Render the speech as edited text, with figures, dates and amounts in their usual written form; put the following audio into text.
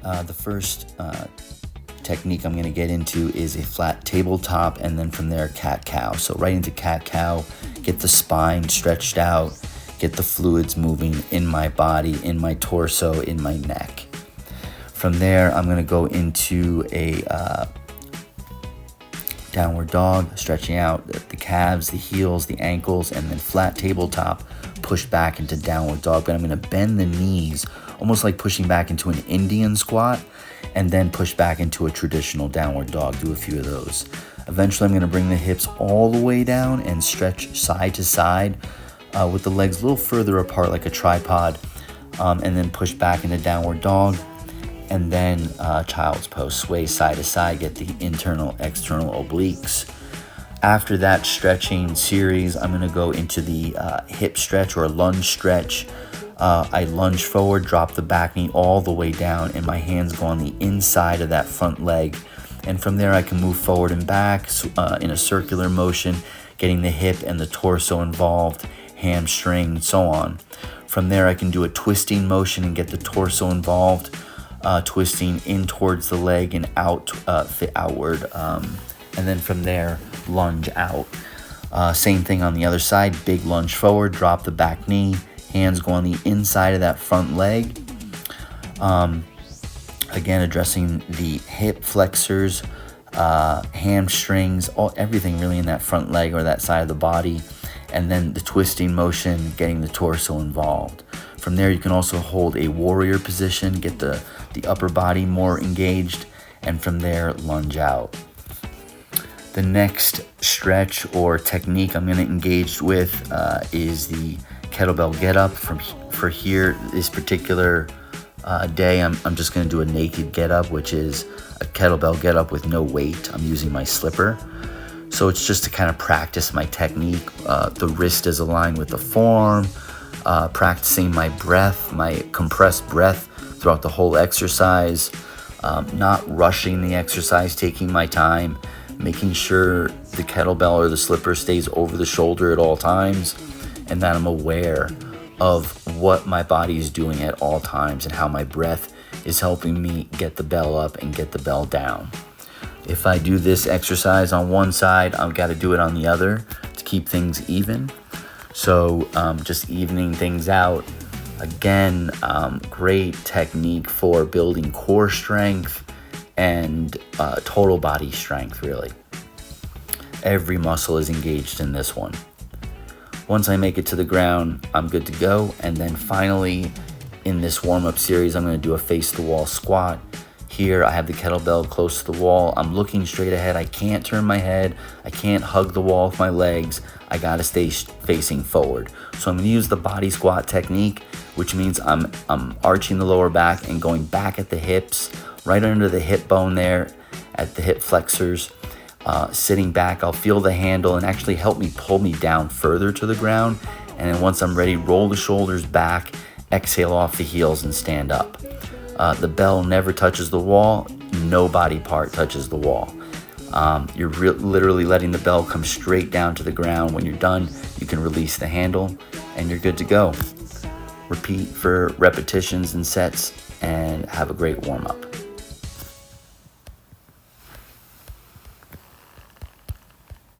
The first technique I'm going to get into is a flat tabletop, and then from there cat-cow. So right into cat-cow, get the spine stretched out, get the fluids moving in my body, in my torso, in my neck. From there, I'm going to go into a downward dog, stretching out the calves, the heels, the ankles, and then flat tabletop, push back into downward dog. But I'm going to bend the knees, almost like pushing back into an Indian squat, and then push back into a traditional downward dog. Do a few of those. Eventually, I'm going to bring the hips all the way down and stretch side to side with the legs a little further apart like a tripod, and then push back into downward dog. And then child's pose, sway side to side, get the internal, external obliques. After that stretching series, I'm going to go into the hip stretch or lunge stretch. I lunge forward, drop the back knee all the way down, and my hands go on the inside of that front leg. And from there, I can move forward and back in a circular motion, getting the hip and the torso involved, hamstring, and so on. From there, I can do a twisting motion and get the torso involved, twisting in towards the leg and out, outward. And then from there, lunge out. Same thing on the other side, big lunge forward, drop the back knee, hands go on the inside of that front leg. Again, addressing the hip flexors, hamstrings, everything really in that front leg or that side of the body. And then the twisting motion, getting the torso involved. From there, you can also hold a warrior position, get the upper body more engaged, and from there, lunge out. The next stretch or technique I'm going to engage with is the kettlebell get up. For here, this particular day, I'm just going to do a naked get up, which is a kettlebell get up with no weight. I'm using my slipper. So it's just to kind of practice my technique. The wrist is aligned with the forearm, practicing my breath, my compressed breath throughout the whole exercise, not rushing the exercise, taking my time, making sure the kettlebell or the slipper stays over the shoulder at all times, and that I'm aware of what my body is doing at all times and how my breath is helping me get the bell up and get the bell down. If I do this exercise on one side, I've got to do it on the other to keep things even. So just evening things out. Again, great technique for building core strength and total body strength, really. Every muscle is engaged in this one. Once I make it to the ground, I'm good to go. And then finally, in this warm-up series, I'm going to do a face-the-wall squat. Here, I have the kettlebell close to the wall. I'm looking straight ahead. I can't turn my head. I can't hug the wall with my legs. I got to stay facing forward. So I'm going to use the body squat technique, which means I'm arching the lower back and going back at the hips, right under the hip bone there, at the hip flexors. Sitting back, I'll feel the handle and actually help me pull me down further to the ground. And then once I'm ready, roll the shoulders back, exhale off the heels and stand up. The bell never touches the wall. No body part touches the wall. You're literally letting the bell come straight down to the ground. When you're done, you can release the handle and you're good to go. Repeat for repetitions and sets and have a great warm-up.